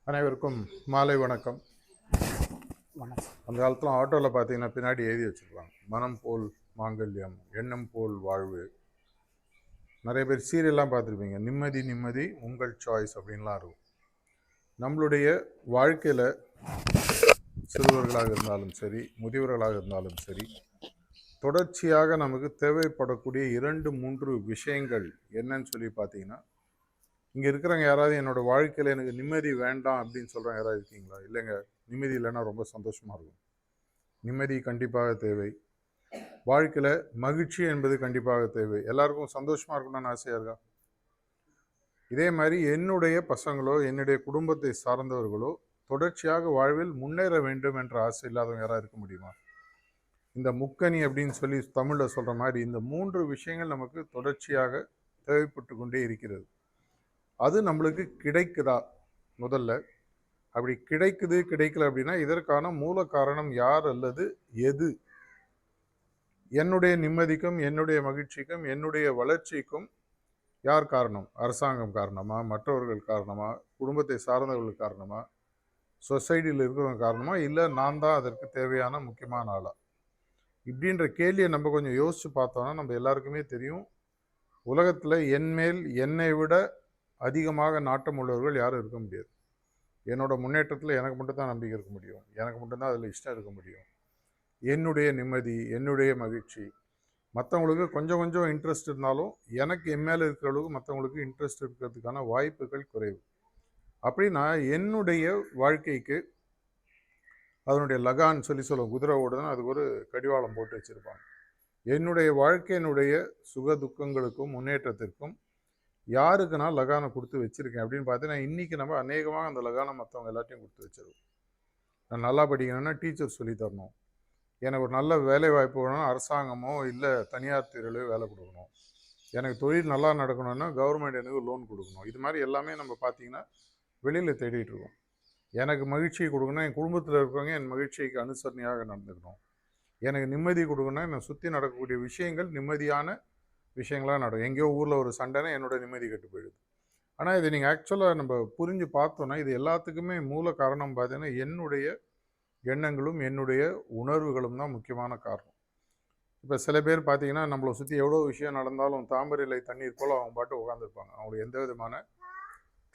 அனைவருக்கும் மாலை வணக்கம். வணக்கம். அந்த காலத்தில் ஆட்டோவில் பார்த்தீங்கன்னா பின்னாடி எழுதி வச்சுருப்பாங்க, மனம் போல் மாங்கல்யம், எண்ணம் போல் வாழ்வு. நிறைய பேர் சீரியல்லாம் பார்த்துருப்பீங்க, நிம்மதி நிம்மதி உங்கள் சாய்ஸ் அப்படின்லாம் இருக்கும். நம்மளுடைய வாழ்க்கையில் சிறுவர்களாக இருந்தாலும் சரி, முதியவர்களாக இருந்தாலும் சரி, தொடர்ச்சியாக நமக்கு தேவைப்படக்கூடிய 2-3 விஷயங்கள் என்னன்னு சொல்லி பார்த்தீங்கன்னா, இங்கே இருக்கிறவங்க யாராவது என்னோடய வாழ்க்கையில் எனக்கு நிம்மதி வேண்டாம் அப்படின்னு சொல்கிறவங்க யாராவது இருக்கீங்களா? இல்லைங்க, நிம்மதி இல்லைன்னா ரொம்ப சந்தோஷமாக இருக்கும். நிம்மதி கண்டிப்பாக தேவை. வாழ்க்கையில் மகிழ்ச்சி என்பது கண்டிப்பாக தேவை. எல்லாருக்கும் சந்தோஷமாக இருக்கணும்னு ஆசையாக இருக்கா? இதே மாதிரி என்னுடைய பசங்களோ என்னுடைய குடும்பத்தை சார்ந்தவர்களோ தொடர்ச்சியாக வாழ்வில் முன்னேற வேண்டும் என்ற ஆசை இல்லாதவங்க யாராவது இருக்க முடியுமா? இந்த முக்கணி அப்படின்னு சொல்லி தமிழில் சொல்கிற மாதிரி இந்த 3 விஷயங்கள் நமக்கு தொடர்ச்சியாக தேவைப்பட்டு கொண்டே இருக்கிறது. அது நம்மளுக்கு கிடைக்குதா? முதல்ல அப்படி கிடைக்கல அப்படின்னா இதற்கான மூல காரணம் யார் அல்லது எது? என்னுடைய நிம்மதிக்கும் என்னுடைய மகிழ்ச்சிக்கும் என்னுடைய வளர்ச்சிக்கும் யார் காரணம்? அரசாங்கம் காரணமா? மற்றவர்கள் காரணமா? குடும்பத்தை சார்ந்தவர்கள் காரணமா? சொசைட்டியில் இருக்கிறவங்க காரணமா? இல்லை நான் தான் அதற்கு தேவையான முக்கியமான ஆளா? இப்படின்ற கேள்வியை நம்ம கொஞ்சம் யோசித்து பார்த்தோம்னா நம்ம எல்லாருக்குமே தெரியும், உலகத்தில் என்மேல் என்னை விட அதிகமாக நாட்டம் உள்ளவர்கள் யாரும் இருக்க முடியாது. என்னோட முன்னேற்றத்தில் எனக்கு மட்டும்தான் நம்பிக்கை இருக்க முடியும், எனக்கு மட்டும்தான் அதில் இஷ்டம் இருக்க முடியும். என்னுடைய நிம்மதி, என்னுடைய மகிழ்ச்சி, மற்றவங்களுக்கு கொஞ்சம் கொஞ்சம் இன்ட்ரெஸ்ட் இருந்தாலும் எனக்கு என் மேலே இருக்கிறவங்களுக்கு மற்றவங்களுக்கு இன்ட்ரெஸ்ட் இருக்கிறதுக்கான வாய்ப்புகள் குறைவு. அப்படின்னா என்னுடைய வாழ்க்கைக்கு அதனுடைய லகான் சொல்லுவோம், குதிரை ஓடுதுன்னா அதுக்கு ஒரு கடிவாளம் போட்டு வச்சுருப்பாங்க. என்னுடைய வாழ்க்கையினுடைய சுக துக்கங்களுக்கும் முன்னேற்றத்திற்கும் யாருக்கு நான் லகானை கொடுத்து வச்சுருக்கேன் அப்படின்னு பார்த்தீங்கன்னா, இன்றைக்கி நம்ம அநேகமாக அந்த லகானை மற்றவங்க எல்லாத்தையும் கொடுத்து வச்சிருவோம். நான் நல்லா படிக்கணும்னா டீச்சர் சொல்லி தரணும், எனக்கு ஒரு நல்ல வேலை வாய்ப்பு வேணும்னா அரசாங்கமோ இல்லை தனியார் துறையிலையோ வேலை கொடுக்கணும், எனக்கு தொழில் நல்லா நடக்கணும்னா கவர்மெண்ட் எனக்கு லோன் கொடுக்கணும். இது மாதிரி எல்லாமே நம்ம பார்த்திங்கன்னா வெளியில் தேடிட்டு இருக்கோம். எனக்கு மகிழ்ச்சியை கொடுக்கணும், என் குடும்பத்தில் இருக்கிறவங்க என் மகிழ்ச்சிக்கு அனுசரணையாக நடந்துக்கணும். எனக்கு நிம்மதி கொடுக்கணும், என்னை சுற்றி நடக்கக்கூடிய விஷயங்கள் நிம்மதியான விஷயங்களாக நடக்கும். எங்கேயோ ஊரில் ஒரு சண்டைனா என்னோட நிம்மதி கெட்டு போயிடுது. ஆனால் இது நீங்கள் ஆக்சுவலாக நம்ம புரிஞ்சு பார்த்தோன்னா இது எல்லாத்துக்குமே மூல காரணம் பார்த்தீங்கன்னா என்னுடைய எண்ணங்களும் என்னுடைய உணர்வுகளும் தான் முக்கியமான காரணம். இப்போ சில பேர் பார்த்தீங்கன்னா நம்மளை சுற்றி எவ்வளோ விஷயம் நடந்தாலும் தாமரையிலை தண்ணீர் போல் அவங்க பாட்டு உட்காந்துருப்பாங்க, அவங்களுக்கு எந்த விதமான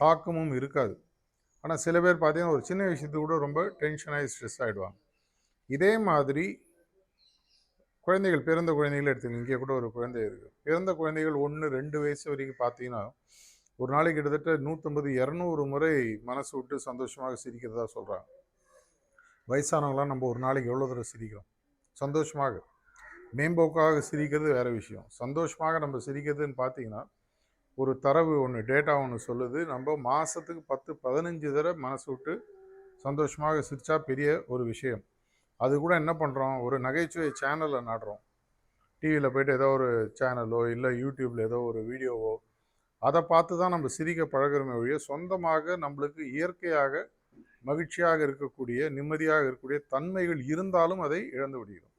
தாக்கமும் இருக்காது. ஆனால் சில பேர் பார்த்தீங்கன்னா ஒரு சின்ன விஷயத்துக்கு கூட ரொம்ப டென்ஷனாகி ஸ்ட்ரெஸ் ஆகிடுவாங்க. இதே மாதிரி குழந்தைகள், பிறந்த குழந்தைகள் எடுத்துக்கணும். இங்கே கூட ஒரு குழந்தை இருக்குது. பிறந்த குழந்தைகள் 1-2 வயசு வரைக்கும் பார்த்தீங்கன்னா ஒரு நாளைக்கு கிட்டத்தட்ட 150-200 முறை மனசு விட்டு சந்தோஷமாக சிரிக்கிறதா சொல்கிறாங்க. வயசானவங்களாம் நம்ம ஒரு நாளைக்கு எவ்வளோ தடவை சிரிக்கிறோம்? சந்தோஷமாக, மேம்போக்காக சிரிக்கிறது வேறு விஷயம். சந்தோஷமாக நம்ம சிரிக்கிறதுன்னு பார்த்தீங்கன்னா ஒரு தரவு ஒன்று, டேட்டா ஒன்று சொல்லுது, நம்ம மாதத்துக்கு 10-15 தடவை மனசு விட்டு சந்தோஷமாக சிரித்தா பெரிய ஒரு விஷயம். அது கூட என்ன பண்ணுறோம், ஒரு நகைச்சுவை சேனலை நாடுறோம். டிவியில் போய்ட்டு ஏதோ ஒரு சேனலோ இல்லை யூடியூப்பில் ஏதோ ஒரு வீடியோவோ அதை பார்த்து தான் நம்ம சிரிக்க பழகிறோமே ஒழிய சொந்தமாக நம்மளுக்கு இயற்கையாக மகிழ்ச்சியாக இருக்கக்கூடிய நிம்மதியாக இருக்கக்கூடிய தன்மைகள் இருந்தாலும் அதை இழந்து விடுகிறோம்.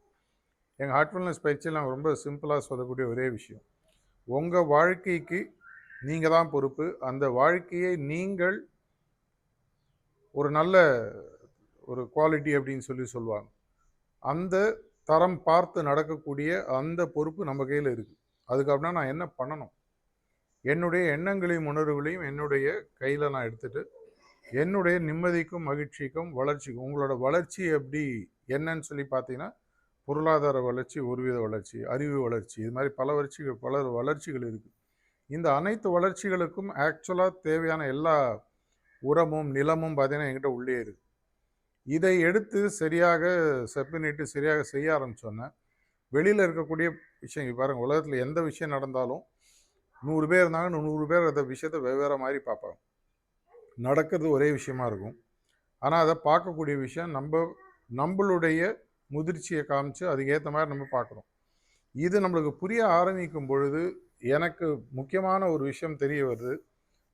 எங்கள் ஹார்ட்ஃபுல்னஸ் பயிற்சியில் நாங்கள் ரொம்ப சிம்பிளாக சொல்லக்கூடிய ஒரே விஷயம், உங்கள் வாழ்க்கைக்கு நீங்கள் தான் பொறுப்பு. அந்த வாழ்க்கையை நீங்கள் ஒரு நல்ல ஒரு குவாலிட்டி அப்படின்னு சொல்லுவாங்க, அந்த தரம் பார்த்து நடக்கக்கூடிய அந்த பொறுப்பு நம்ம கையில் இருக்குது. அதுக்கு அப்படின்னா நான் என்ன பண்ணணும்? என்னுடைய எண்ணங்களையும் உணர்வுகளையும் என்னுடைய கையில் நான் எடுத்துகிட்டு என்னுடைய நிம்மதிக்கும் மகிழ்ச்சிக்கும் வளர்ச்சிக்கும், உங்களோட வளர்ச்சி எப்படி என்னன்னு சொல்லி பார்த்தீங்கன்னா பொருளாதார வளர்ச்சி, ஒருவித வளர்ச்சி, அறிவு வளர்ச்சி, இது மாதிரி பல வளர்ச்சிகள் இருக்குது. இந்த அனைத்து வளர்ச்சிகளுக்கும் ஆக்சுவலாக தேவையான எல்லா உரமும் நிலமும் பார்த்தீங்கன்னா என்கிட்ட உள்ளே இருக்குது. இதை எடுத்து சரியாக செப்பனிட்டு சரியாக செய்ய ஆரம்பித்தோன்னே வெளியில் இருக்கக்கூடிய விஷயங்கள் பாருங்கள், உலகத்தில் எந்த விஷயம் நடந்தாலும் 100 பேர் இருந்தாங்கன்னா 100 பேர் அந்த விஷயத்தை வெவ்வேறு மாதிரி பார்ப்பாங்க. நடக்கிறது ஒரே விஷயமா இருக்கும், ஆனால் அதை பார்க்கக்கூடிய விஷயம் நம்மளுடைய முதிர்ச்சியை காமிச்சு அதுக்கேற்ற மாதிரி நம்ம பார்க்குறோம். இது நம்மளுக்கு புரிய ஆரம்பிக்கும் பொழுது எனக்கு முக்கியமான ஒரு விஷயம் தெரிய வருது,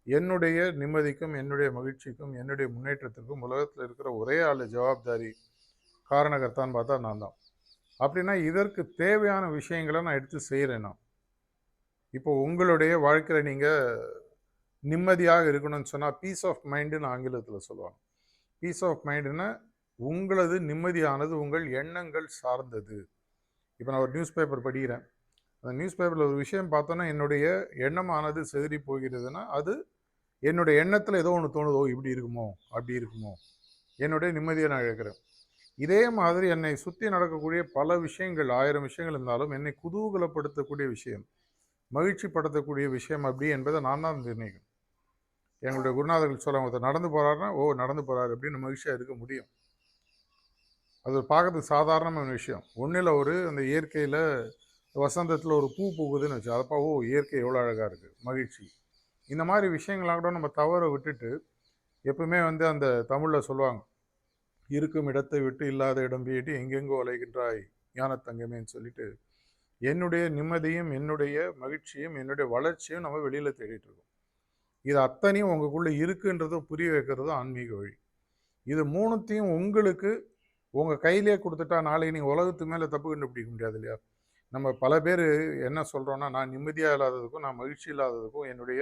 என்னுடைய நிம்மதிக்கும் என்னுடைய மகிழ்ச்சிக்கும் என்னுடைய முன்னேற்றத்திற்கும் உலகத்தில் இருக்கிற ஒரே ஆள் ஜவாப்தாரி காரணகர்த்தான்னு பார்த்தா நான் தான். அப்படின்னா இதற்கு தேவையான விஷயங்களை நான் எடுத்து செய்கிறேன். நான் இப்போ உங்களுடைய வாழ்க்கையில் நீங்கள் நிம்மதியாக இருக்கணும்னு சொன்னால் பீஸ் ஆஃப் மைண்டுன்னு ஆங்கிலத்தில் சொல்லுவாங்க. பீஸ் ஆஃப் மைண்டுன்னா உங்களது நிம்மதியானது உங்கள் எண்ணங்கள் சார்ந்தது. இப்போ நான் ஒரு நியூஸ் பேப்பர் படிக்கிறேன். அந்த நியூஸ் பேப்பரில் ஒரு விஷயம் பார்த்தோன்னா என்னுடைய எண்ணமானது சிதறி போகிறதுனா அது என்னுடைய எண்ணத்தில் ஏதோ ஒன்று தோணுதோ, இப்படி இருக்குமோ, அப்படி இருக்குமோ, என்னுடைய நிம்மதியை நான் இழக்கிறேன். இதே மாதிரி என்னை சுற்றி நடக்கக்கூடிய பல விஷயங்கள், 1000 விஷயங்கள் இருந்தாலும் என்னை குதூகலப்படுத்தக்கூடிய விஷயம், மகிழ்ச்சிப்படுத்தக்கூடிய விஷயம் அப்படி என்பதை நான் தான் நிர்ணயிக்கணும். எங்களுடைய குருநாதர்கள் சொல்ல, ஒருத்தர் நடந்து போகிறாருன்னா, ஓ நடந்து போகிறாரு அப்படின்னு மகிழ்ச்சியாக இருக்க முடியும். அது பார்க்கறதுக்கு சாதாரணமான விஷயம். ஒன்றில் அந்த இயற்கையில் வசந்தத்தில் ஒரு பூ பூக்குதுன்னு வச்சு, அதப்பா ஓ இயற்கை எவ்வளோ அழகாக இருக்குது, மகிழ்ச்சி. இந்த மாதிரி விஷயங்களாக கூட நம்ம தவற விட்டுட்டு, எப்பவுமே அந்த தமிழில் சொல்லுவாங்க, இருக்கும் இடத்தை விட்டு இல்லாத இடம் போயிட்டு எங்கெங்கோ அலைகின்றாய் ஞானத்தங்கமேன்னு சொல்லிட்டு, என்னுடைய நிம்மதியும் என்னுடைய மகிழ்ச்சியும் என்னுடைய வளர்ச்சியும் நம்ம வெளியில் தேடிட்டு இருக்கோம். இது அத்தனையும் உங்களுக்குள்ளே இருக்குன்றதை புரிய வைக்கிறது ஆன்மீக வழி. இது மூணுத்தையும் உங்களுக்கு உங்கள் கையிலே கொடுத்துட்டா நாளைக்கு நீங்கள் உலகத்துக்கு மேலே தப்பு கண்டுபிடிக்க முடியாது இல்லையா? நம்ம பல பேர் என்ன சொல்கிறோன்னா, நான் நிம்மதியாக இல்லாததுக்கும் நான் மகிழ்ச்சி இல்லாததுக்கும் என்னுடைய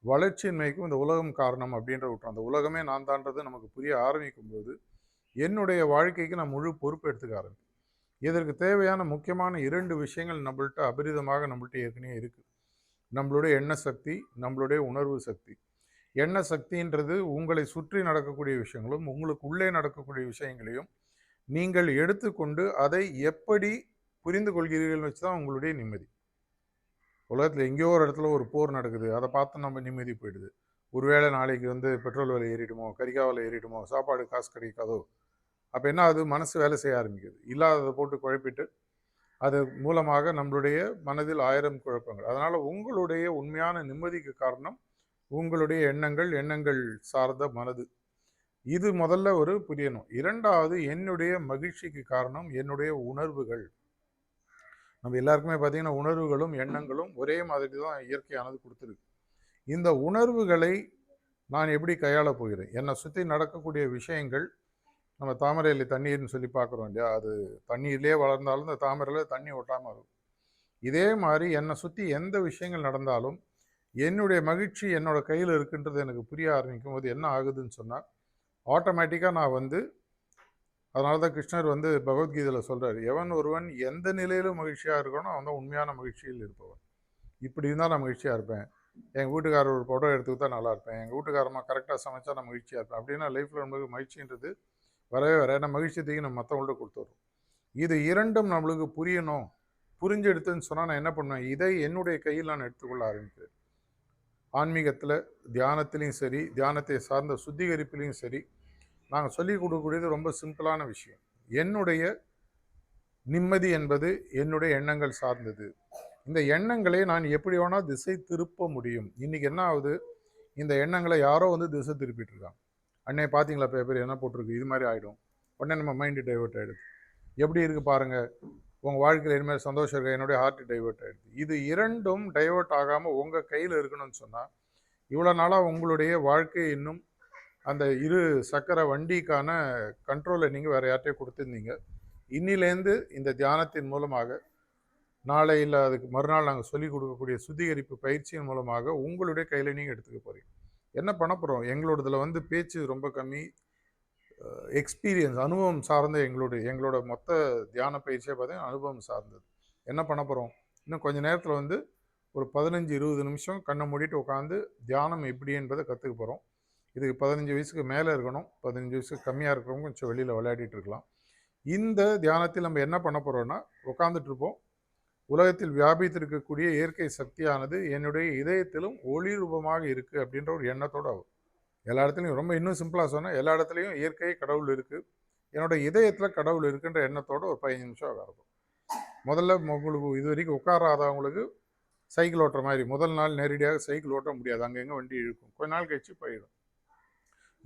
வளர்ச்சியின்மைக்கும் இந்த உலகம் காரணம் அப்படின்ற விட்டுறோம். அந்த உலகமே நான் தான்றது நமக்கு புரிய ஆரம்பிக்கும் போது என்னுடைய வாழ்க்கைக்கு நான் முழு பொறுப்பு எடுத்துக்க ஆரம்பிப்பேன். இதற்கு தேவையான முக்கியமான 2 விஷயங்கள் நம்மள்ட்ட அபரிதமாக நம்மள்ட்ட ஏற்கனவே இருக்குது. நம்மளுடைய எண்ண சக்தி, நம்மளுடைய உணர்வு சக்தி. எண்ண சக்தின்றது உங்களை சுற்றி நடக்கக்கூடிய விஷயங்களும் உங்களுக்கு உள்ளே நடக்கக்கூடிய விஷயங்களையும் நீங்கள் எடுத்துக்கொண்டு அதை எப்படி புரிந்து கொள்கிறீர்கள் வச்சு தான் உங்களுடைய நிம்மதி. உலகத்தில் எங்கேயோ ஒரு இடத்துல ஒரு போர் நடக்குது, அதை பார்த்து நம்ம நிம்மதி போயிடுது. ஒருவேளை நாளைக்கு பெட்ரோல் விலை ஏறிடுமோ, கரிக்காய் விலை ஏறிடுமோ, சாப்பாடு காசு கிடைக்காதோ, அப்போ என்ன ஆகுது, மனசு வேலை செய்ய ஆரம்பிக்குது. இல்லாததை போட்டு குழப்பிட்டு அது மூலமாக நம்மளுடைய மனதில் 1000 குழப்பங்கள். அதனால் உங்களுடைய உண்மையான நிம்மதிக்கு காரணம் உங்களுடைய எண்ணங்கள், எண்ணங்கள் சார்ந்த மனது. இது முதல்ல புரியணும். 2வது, என்னுடைய மகிழ்ச்சிக்கு காரணம் என்னுடைய உணர்வுகள். நம்ம எல்லாருக்குமே பார்த்தீங்கன்னா உணர்வுகளும் எண்ணங்களும் ஒரே மாதிரி தான் இயற்கையானது கொடுத்துருக்கு. இந்த உணர்வுகளை நான் எப்படி கையாள போகிறேன்? என்னை சுற்றி நடக்கக்கூடிய விஷயங்கள், நம்ம தாமரையில் தண்ணீர்னு சொல்லி பார்க்குறோம் இல்லையா? அது தண்ணீர்லேயே வளர்ந்தாலும் இந்த தாமரையில் தண்ணி ஒட்டாமல் இருக்கும். இதே மாதிரி என்னை சுற்றி எந்த விஷயங்கள் நடந்தாலும் என்னுடைய மகிழ்ச்சி என்னோட கையில் இருக்குன்றது எனக்கு புரிய ஆரம்பிக்கும் போது என்ன ஆகுதுன்னு சொன்னால், ஆட்டோமேட்டிக்காக நான் அதனால தான் கிருஷ்ணர் பகவத்கீதையில் சொல்கிறார், எவன் ஒருவன் எந்த நிலையிலும் மகிழ்ச்சியாக இருக்கணும் அவன் தான் உண்மையான மகிழ்ச்சியில் இருப்பவன். இப்படி இருந்தால் நான் மகிழ்ச்சியாக இருப்பேன், எங்கள் வீட்டுக்காரர் ஒரு ஃபோட்டோ எடுத்துக்கிட்டா நல்லா இருப்பேன், எங்கள் வீட்டுக்காரமா கரெக்டாக சமைச்சா நான் மகிழ்ச்சியாக இருப்பேன் அப்படின்னா லைஃப்பில் நமக்கு மகிழ்ச்சின்றது வரவே வர. ஏன்னா மகிழ்ச்சி தூக்கி நம்ம மற்றவங்கள்ட்ட கொடுத்துட்றோம். இது 2ம் நம்மளுக்கு புரியணும். புரிஞ்சு எடுத்துன்னு சொன்னால் நான் என்ன பண்ணுவேன், இதை என்னுடைய கையில் நான் எடுத்துக்கொள்ள ஆரம்பிக்கிறேன். ஆன்மீகத்தில், தியானத்திலையும் சரி, தியானத்தை சார்ந்த சுத்திகரிப்பிலையும் சரி, நாங்கள் சொல்லிக் கொடுக்கக்கூடியது ரொம்ப சிம்பிளான விஷயம். என்னுடைய நிம்மதி என்பது என்னுடைய எண்ணங்கள் சார்ந்தது. இந்த எண்ணங்களை நான் எப்படி வேணால் திசை திருப்ப முடியும். இன்றைக்கி என்ன ஆகுது, இந்த எண்ணங்களை யாரோ திசை திருப்பிட்டு இருக்காங்க. அன்னைய பார்த்தீங்களா பேப்பர் என்ன போட்டிருக்கு, இது மாதிரி ஆகிடும், உடனே நம்ம மைண்டு டைவெர்ட் ஆகிடுது. எப்படி இருக்குது பாருங்கள், உங்கள் வாழ்க்கையில் இனிமேல் சந்தோஷம் இருக்க, என்னுடைய ஹார்ட் டைவெர்ட் ஆகிடுது. இது 2ம் டைவெர்ட் ஆகாமல் உங்கள் கையில் இருக்கணும்னு சொன்னால், இவ்வளோ நாளாக உங்களுடைய வாழ்க்கை இன்னும் அந்த 2 சக்கர வண்டிக்கான கண்ட்ரோலை நீங்கள் வேறு யார்கிட்டையும் கொடுத்துருந்தீங்க. இன்னிலேருந்து இந்த தியானத்தின் மூலமாக, நாளை இல்லை அதுக்கு மறுநாள் நாங்கள் சொல்லிக் கொடுக்கக்கூடிய சுத்திகரிப்பு பயிற்சியின் மூலமாக உங்களுடைய கையில் நீங்கள் எடுத்துக்க போகிறீங்க. என்ன பண்ண போகிறோம், எங்களோடதில் பேச்சு ரொம்ப கம்மி, எக்ஸ்பீரியன்ஸ், அனுபவம் சார்ந்த எங்களோட மொத்த தியான பயிற்சியை பார்த்தீங்கன்னா அனுபவம் சார்ந்தது. என்ன பண்ண போகிறோம், இன்னும் கொஞ்சம் நேரத்தில் ஒரு 15-20 நிமிஷம் கண்ணை மூடிட்டு உட்காந்து தியானம் எப்படி என்பதை கற்றுக்க போகிறோம். இதுக்கு 15 வயசுக்கு மேலே இருக்கணும், 15 வயசுக்கு கம்மியாக இருக்கிறவங்க கொஞ்சம் வெளியில் விளையாடிட்டு இருக்கலாம். இந்த தியானத்தில் நம்ம என்ன பண்ண போகிறோன்னா, உட்காந்துட்டு இருப்போம். உலகத்தில் வியாபித்திருக்கக்கூடிய இயற்கை சக்தியானது என்னுடைய இதயத்திலும் ஒளி ரூபமாக இருக்குது அப்படின்ற ஒரு எண்ணத்தோடு ஆகும். எல்லா இடத்துலையும் ரொம்ப இன்னும் சிம்பிளாக சொன்னால், எல்லா இடத்துலையும் இயற்கை கடவுள் இருக்குது, என்னோடய இதயத்தில் கடவுள் இருக்குன்ற எண்ணத்தோடு ஒரு 15 நிமிஷம் உட்காருப்போம். முதல்ல உங்களுக்கு இது வரைக்கும் உட்காராதவங்களுக்கு சைக்கிள் ஓட்டுற மாதிரி முதல் நாள் நேரடியாக சைக்கிள் ஓட்ட முடியாது, அங்கங்கே வண்டி இழுக்கும், கொஞ்ச நாள் கழிச்சு போயிடும்.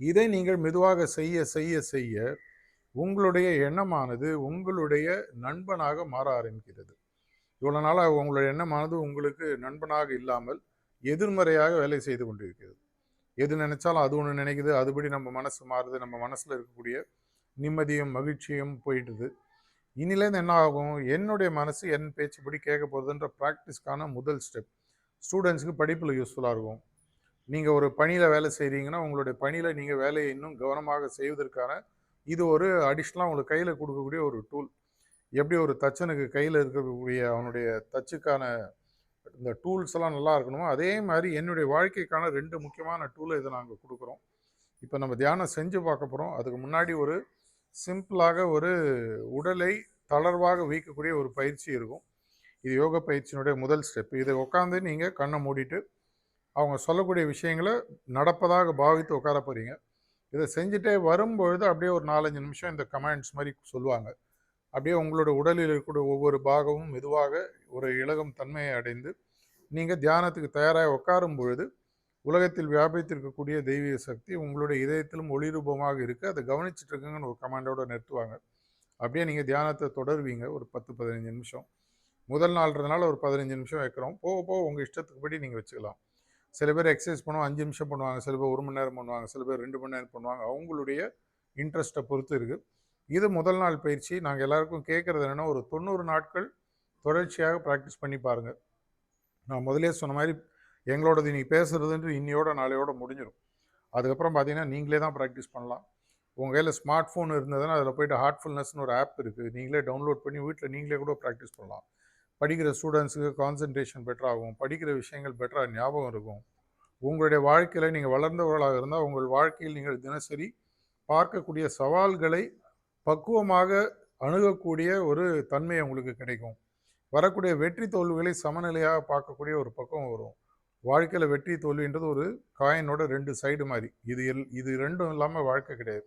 இதை நீங்கள் மெதுவாக செய்ய செய்ய செய்ய உங்களுடைய எண்ணமானது உங்களுடைய நண்பனாக மாற ஆரம்பிக்கிறது. இவ்வளோ நாளாக உங்களுடைய எண்ணமானது உங்களுக்கு நண்பனாக இல்லாமல் எதிர்மறையாக வேலை செய்து கொண்டிருக்கிறது. எது நினைச்சாலும் அது ஒன்று நினைக்குது, அதுபடி நம்ம மனசு மாறுது, நம்ம மனசில் இருக்கக்கூடிய நிம்மதியும் மகிழ்ச்சியும் போயிடுது. இனிலேருந்து என்ன ஆகும், என்னுடைய மனசு என் பேச்சுப்படி கேட்க போகுதுன்ற ப்ராக்டிஸ்க்கான முதல் ஸ்டெப் ஸ்டூடெண்ட்ஸுக்கு படிப்பில் யூஸ்ஃபுல்லாக இருக்கும். நீங்கள் ஒரு பணியில் வேலை செய்கிறீங்கன்னா உங்களுடைய பணியில் நீங்கள் வேலையை இன்னும் கவனமாக செய்வதற்கான இது ஒரு அடிஷ்னலாக உங்களுக்கு கையில் கொடுக்கக்கூடிய ஒரு டூல். எப்படி ஒரு தச்சனுக்கு கையில் இருக்கக்கூடிய அவனுடைய தச்சுக்கான இந்த டூல்ஸ் எல்லாம் நல்லா இருக்கணுமோ, அதே மாதிரி என்னுடைய வாழ்க்கைக்கான 2 முக்கியமான டூலை இதை நாங்கள் கொடுக்குறோம். இப்போ நம்ம தியானம் செஞ்சு பார்க்க போகிறோம். அதுக்கு முன்னாடி ஒரு சிம்பிளாக ஒரு உடலை தளர்வாக வைக்கக்கூடிய ஒரு பயிற்சி இருக்கும். இது யோக பயிற்சியினுடைய முதல் ஸ்டெப். இதை உட்காந்து நீங்கள் கண்ணை மூடிட்டு அவங்க சொல்லக்கூடிய விஷயங்களை நடப்பதாக பாவித்து உட்கார போகிறீங்க. இதை செஞ்சுட்டே வரும்பொழுது அப்படியே ஒரு 4-5 நிமிஷம் இந்த கமெண்ட்ஸ் மாதிரி சொல்லுவாங்க. அப்படியே உங்களோட உடலில் இருக்கக்கூடிய ஒவ்வொரு பாகமும் மெதுவாக ஒரு இளகும் தன்மையை அடைந்து நீங்கள் தியானத்துக்கு தயாராக உட்காரும் பொழுது உலகத்தில் வியாபித்திருக்கக்கூடிய தெய்வீக சக்தி உங்களுடைய இதயத்திலும் ஒளிரூபமாக இருக்குது. அதை கவனிச்சுட்டு இருக்குங்கன்னு ஒரு கமாண்டோட நிறுத்துவாங்க. அப்படியே நீங்கள் தியானத்தை தொடருவீங்க ஒரு 10-15 நிமிஷம். முதல் நாள்ன்றதுனால ஒரு 15 நிமிஷம் வைக்கிறோம். போக போக உங்கள் இஷ்டத்துக்கு படி நீங்கள் வச்சுக்கலாம். சில பேர் எக்ஸசைஸ் பண்ணுவாங்க, 5 நிமிஷம் பண்ணுவாங்க, சில பேர் 1 மணி நேரம் பண்ணுவாங்க, சில பேர் 2 மணி நேரம் பண்ணுவாங்க. அவங்களுடைய இன்ட்ரெஸ்ட்டை பொறுத்து இருக்குது. இது முதல் நாள் பயிற்சி. நாங்கள் எல்லாருக்கும் கேட்குறது என்னென்னா, ஒரு 90 நாட்கள் தொடர்ச்சியாக ப்ராக்டிஸ் பண்ணி பாருங்கள். நான் முதலே சொன்ன மாதிரி எங்களோடது நீங்கள் பேசுகிறதுன்ட்டு இன்னையோட நாளையோட முடிஞ்சிடும். அதுக்கப்புறம் பார்த்தீங்கன்னா நீங்களே தான் ப்ராக்டிஸ் பண்ணலாம். உங்கள் கையில் ஸ்மார்ட் ஃபோன் இருந்ததுன்னா அதில் போய்ட்டு ஹார்ட்ஃபுல்னஸ்னு ஒரு ஆப் இருக்குது. நீங்களே டவுன்லோட் பண்ணி வீட்டில் நீங்களே கூட ப்ராக்டிஸ் பண்ணலாம். படிக்கிற ஸ்டூடெண்ட்ஸுக்கு கான்சன்ட்ரேஷன் பெட்டராகும், படிக்கிற விஷயங்கள் பெட்டராக ஞாபகம் இருக்கும். உங்களுடைய வாழ்க்கையில் நீங்கள் வளர்ந்தவர்களாக இருந்தால் உங்கள் வாழ்க்கையில் நீங்கள் தினசரி பார்க்கக்கூடிய சவால்களை பக்குவமாக அணுகக்கூடிய ஒரு தன்மை உங்களுக்கு கிடைக்கும். வரக்கூடிய வெற்றி தோல்விகளை சமநிலையாக பார்க்கக்கூடிய ஒரு பக்குவம் வரும். வாழ்க்கையில் வெற்றி தோல்வின்றது ஒரு காயினோட 2 சைடு மாதிரி. இது ரெண்டும் இல்லாமல் வாழ்க்கை கிடையாது.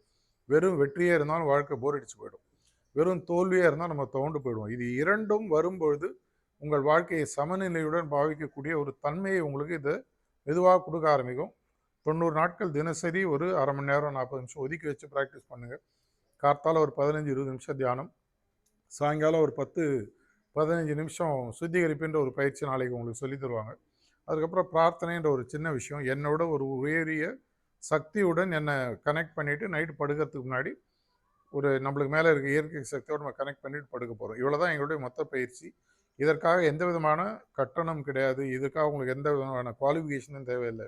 வெறும் வெற்றியே இருந்தாலும் வாழ்க்கை போர் அடிச்சு போயிடும். வெறும் தோல்வியாக இருந்தால் நம்ம துவண்டு போயிடுவோம். இது இரண்டும் வரும்பொழுது உங்கள் வாழ்க்கையை சமநிலையுடன் பாவிக்கக்கூடிய ஒரு தன்மையை உங்களுக்கு இது மெதுவாக கொடுக்க ஆரம்பிக்கும். 90 நாட்கள் தினசரி ஒரு அரை மணி நேரம் 40 நிமிஷம் ஒதுக்கி வச்சு ப்ராக்டிஸ் பண்ணுங்கள். கார்த்தால ஒரு 15-20 நிமிஷம் தியானம், சாயங்காலம் ஒரு 10-15 நிமிஷம் சுத்திகரிப்புன்ற ஒரு பயிற்சி நாளைக்கு உங்களுக்கு சொல்லி தருவாங்க. அதுக்கப்புறம் பிரார்த்தனைன்ற ஒரு சின்ன விஷயம், என்னோட ஒரு உயரிய சக்தியுடன் என்னை கனெக்ட் பண்ணிவிட்டு நைட்டு படுக்கிறதுக்கு முன்னாடி ஒரு நம்மளுக்கு மேலே இருக்க இயற்கை சக்தியோடு நம்ம கனெக்ட் பண்ணிட்டு படுக்க போகிறோம். இவ்வளோ தான் எங்களுடைய மொத்த பயிற்சி. இதற்காக எந்த விதமான கட்டணம் கிடையாது. இதுக்காக உங்களுக்கு எந்த விதமான குவாலிஃபிகேஷனும் தேவையில்லை.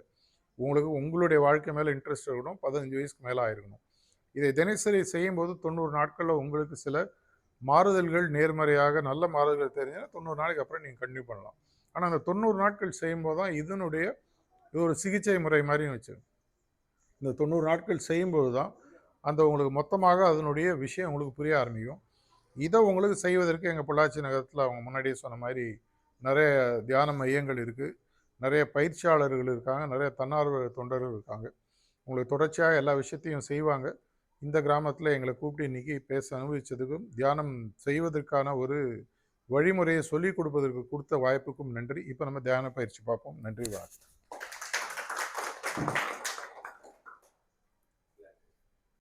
உங்களுக்கு உங்களுடைய வாழ்க்கை மேலே இன்ட்ரெஸ்ட் இருக்கணும். 15 வயசுக்கு மேலே ஆயிருக்கணும். இதை தினசரி செய்யும்போது 90 நாட்களில் உங்களுக்கு சில மாறுதல்கள் நேர்மறையாக நல்ல மாறுதல்கள் தெரிஞ்சுன்னா 90 நாளைக்கு அப்புறம் நீங்கள் கண்டினியூ பண்ணலாம். ஆனால் அந்த 90 நாட்கள் செய்யும்போது தான் இது ஒரு சிகிச்சை முறை மாதிரின்னு வச்சு இந்த 90 நாட்கள் செய்யும்போது தான் அந்த உங்களுக்கு மொத்தமாக அதனுடைய விஷயம் உங்களுக்கு புரிய ஆரம்பிக்கும். இதை உங்களுக்கு செய்வதற்கு எங்கள் பொள்ளாச்சி நகரத்தில் அவங்க முன்னாடியே சொன்ன மாதிரி நிறைய தியான மையங்கள் இருக்குது, நிறைய பயிற்சியாளர்கள் இருக்காங்க, நிறைய தன்னார்வ தொண்டர்கள் இருக்காங்க. உங்களுக்கு தொடர்ச்சியாக எல்லா விஷயத்தையும் செய்வாங்க. இந்த கிராமத்தில் எங்களை கூப்பிட்டு இன்றைக்கி பேச அனுபவித்ததுக்கும் தியானம் செய்வதற்கான ஒரு வழிமுறையை சொல்லிக் கொடுப்பதற்கு கொடுத்த வாய்ப்புக்கும் நன்றி. இப்போ நம்ம தியான பயிற்சி பார்ப்போம். நன்றி, வணக்கம்.